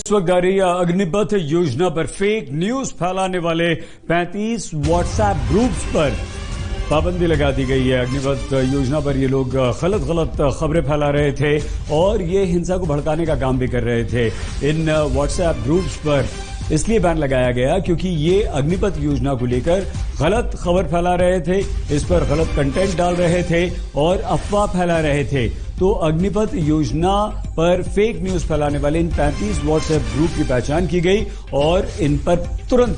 इस वक्त जारी अग्निपथ योजना पर फेक न्यूज फैलाने वाले 35 व्हाट्सएप ग्रुप्स पर पाबंदी लगा दी गई है। अग्निपथ योजना पर ये लोग गलत खबरें फैला रहे थे और ये हिंसा को भड़काने का काम भी कर रहे थे। इन व्हाट्सएप ग्रुप्स पर इसलिए बैन लगाया गया क्योंकि ये अग्निपथ योजना को लेकर गलत खबर फैला रहे थे, इस पर गलत कंटेंट डाल रहे थे और अफवाह फैला रहे थे। तो अग्निपथ योजना पर फेक न्यूज फैलाने वाले इन 35 व्हाट्सएप ग्रुप की पहचान की गई और इन पर तुरंत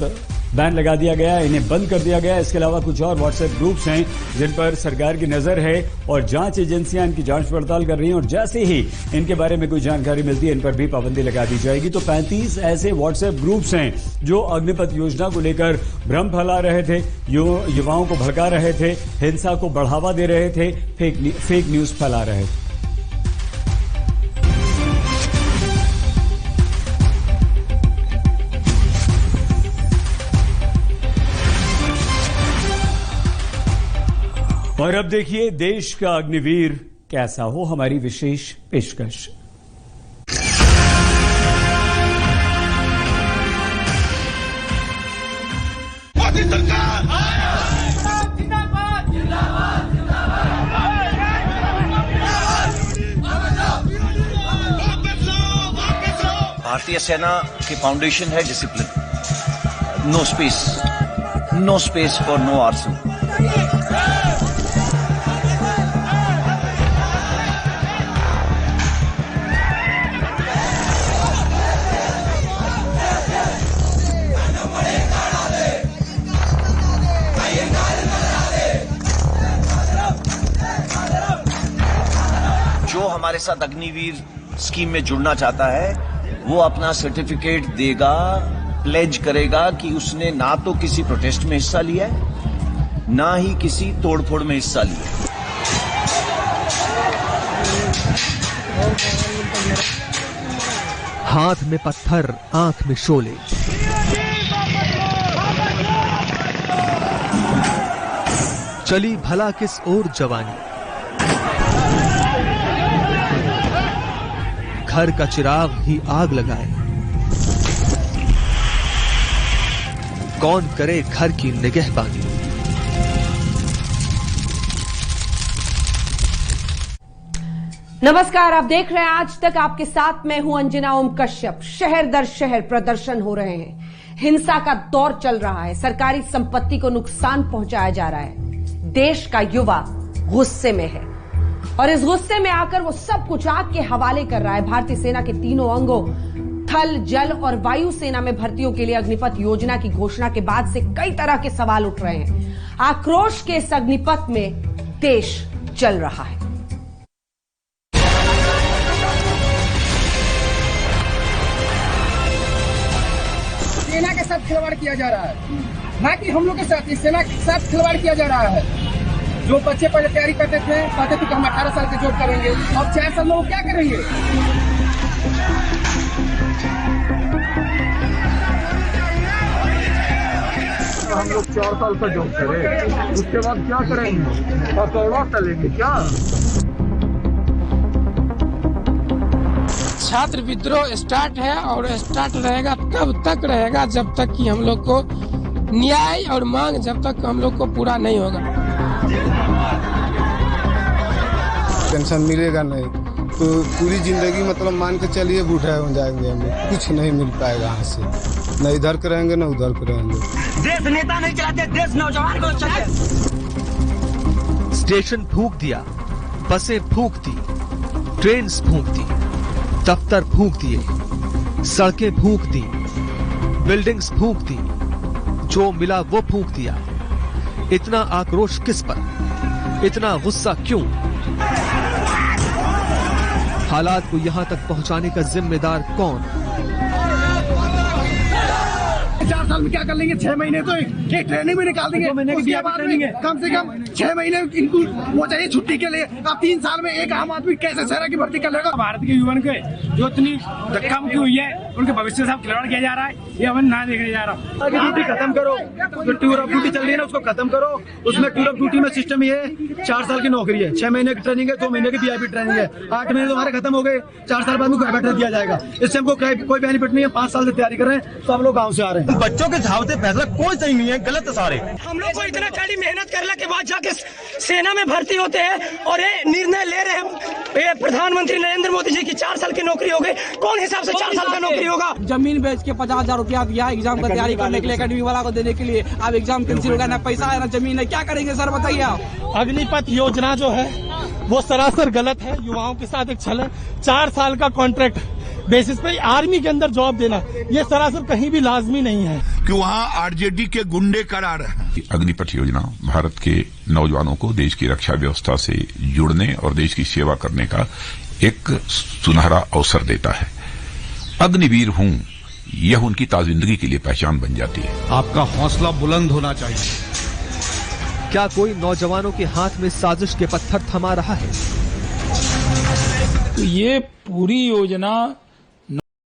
बैन लगा दिया गया, इन्हें बंद कर दिया गया। इसके अलावा कुछ और व्हाट्सएप ग्रुप्स हैं जिन पर सरकार की नजर है और जांच एजेंसियां इनकी जांच पड़ताल कर रही हैं और जैसे ही इनके बारे में कोई जानकारी मिलती है इन पर भी पाबंदी लगा दी जाएगी। तो 35 ऐसे व्हाट्सएप ग्रुप्स हैं जो अग्निपथ योजना को लेकर भ्रम फैला रहे थे, युवाओं को भड़का रहे थे, हिंसा को बढ़ावा दे रहे थे, फेक न्यूज फैला रहे थे। और अब देखिए देश का अग्निवीर कैसा हो, हमारी विशेष पेशकश। मोदी सरकार भारतीय सेना की फाउंडेशन है discipline. No space for no arson. जो हमारे साथ अग्निवीर स्कीम में जुड़ना चाहता है वो अपना सर्टिफिकेट देगा, प्लेज करेगा कि उसने ना तो किसी प्रोटेस्ट में हिस्सा लिया है ना ही किसी तोड़फोड़ में हिस्सा लिया है। हाथ में पत्थर, आंख में शोले, चली भला किस ओर जवानी। घर का चिराग ही आग लगाए, कौन करे घर की निगहबानी। नमस्कार, आप देख रहे हैं आज तक। आपके साथ मैं हूं अंजना ओम कश्यप। शहर दर शहर प्रदर्शन हो रहे हैं, हिंसा का दौर चल रहा है, सरकारी संपत्ति को नुकसान पहुंचाया जा रहा है। देश का युवा गुस्से में है और इस गुस्से में आकर वो सब कुछ आग के हवाले कर रहा है। भारतीय सेना के तीनों अंगों थल, जल और वायु सेना में भर्तियों के लिए अग्निपथ योजना की घोषणा के बाद से कई तरह के सवाल उठ रहे हैं। आक्रोश के इस अग्निपथ में देश चल रहा है। सेना के साथ खिलवाड़ किया जा रहा है, ना कि हम लोग के साथ। सेना के साथ खिलवाड़ किया जा रहा है। जो बच्चे पहले तैयारी करते थे, कहते थे कि हम 18 साल के जॉब करेंगे, अब 4 साल में वो क्या करेंगे? हम लोग 4 साल का जॉब करें, उसके बाद क्या करेंगे? और करवा चलेंगे क्या? छात्र विद्रोह स्टार्ट है और स्टार्ट रहेगा कब तक रहेगा? जब तक कि हम लोग को न्याय और मांग जब तक हम लोग को पूरा नहीं होगा। पेंशन मिलेगा नहीं तो पूरी जिंदगी मतलब मान के चलिए बूढ़े हो जाएंगे, हमें कुछ नहीं मिल पाएगा यहाँ से, न इधर करेंगे न उधर करेंगे। देश नेता नहीं चलाते, देश नौजवान को चलाते। स्टेशन फूंक दिया, बसें फूंक दी, ट्रेन फूंक दी, दफ्तर फूंक दिए, सड़कें फूंक दी, बिल्डिंग्स फूंक दी, जो मिला वो फूंक दिया। इतना आक्रोश किस पर? इतना गुस्सा क्यों? हालात को यहां तक पहुंचाने का जिम्मेदार कौन? साल में क्या कर लेंगे? 6 महीने तो एक ट्रेनिंग में निकाल देंगे। उसके बाद में कम से कम 6 महीने इनको वो चाहिए छुट्टी के लिए। अब 3 साल में एक आम आदमी कैसे सेना की भर्ती कर लेगा? भारत के युवा के जो इतनी धक्का मुक्की हुई है, उनके भविष्य से खिलवाड़ किया जा रहा है, ये हमें ना देखने जा रहा। ड्यूटी खत्म करो, जो टूर ऑफ ड्यूटी चल रही है ना उसको खत्म करो। उसमें टूर ऑफ ड्यूटी में सिस्टम ये है 4 साल की नौकरी है, 6 महीने की ट्रेनिंग है, 2 महीने की VIP ट्रेनिंग है, 8 महीने तुम्हारे खत्म हो गए, 4 साल बाद में घर बैठा दिया जाएगा। इससे हमको कोई बेनिफिट नहीं है। 5 साल से तैयारी कर रहे हैं, सब लोग गाँव से आ रहे हैं। बच्चों के हिसाब से फैसला कोई सही नहीं है, गलत है सारे। हम लोग को इतना कड़ी मेहनत करने के बाद जाके सेना में भर्ती होते हैं और ये निर्णय ले रहे हैं प्रधानमंत्री नरेंद्र मोदी जी की 4 साल की नौकरी हो गई। कौन हिसाब से 4 साल का नौकरी होगा? जमीन बेच के 50,000 रुपया दिया एग्जाम का तैयारी करने के लिए, अकेडमी वाला को देने के लिए। अब एग्जाम कैंसिल हो गया, ना पैसा है ना जमीन है, क्या करेंगे सर बताइए आप? अग्निपथ योजना जो है वो सरासर गलत है, युवाओं के साथ एक छल है। 4 साल का कॉन्ट्रैक्ट बेसिस पे आर्मी के अंदर जॉब देना, ये सरासर कहीं भी लाजमी नहीं है कि वहाँ RJD के गुंडे करा रहे हैं। अग्निपथ योजना भारत के नौजवानों को देश की रक्षा व्यवस्था से जुड़ने और देश की सेवा करने का एक सुनहरा अवसर देता है। अग्निवीर हूं, यह उनकी ताजिंदगी के लिए पहचान बन जाती है। आपका हौसला बुलंद होना चाहिए। क्या कोई नौजवानों के हाथ में साजिश के पत्थर थमा रहा है? तो ये पूरी योजना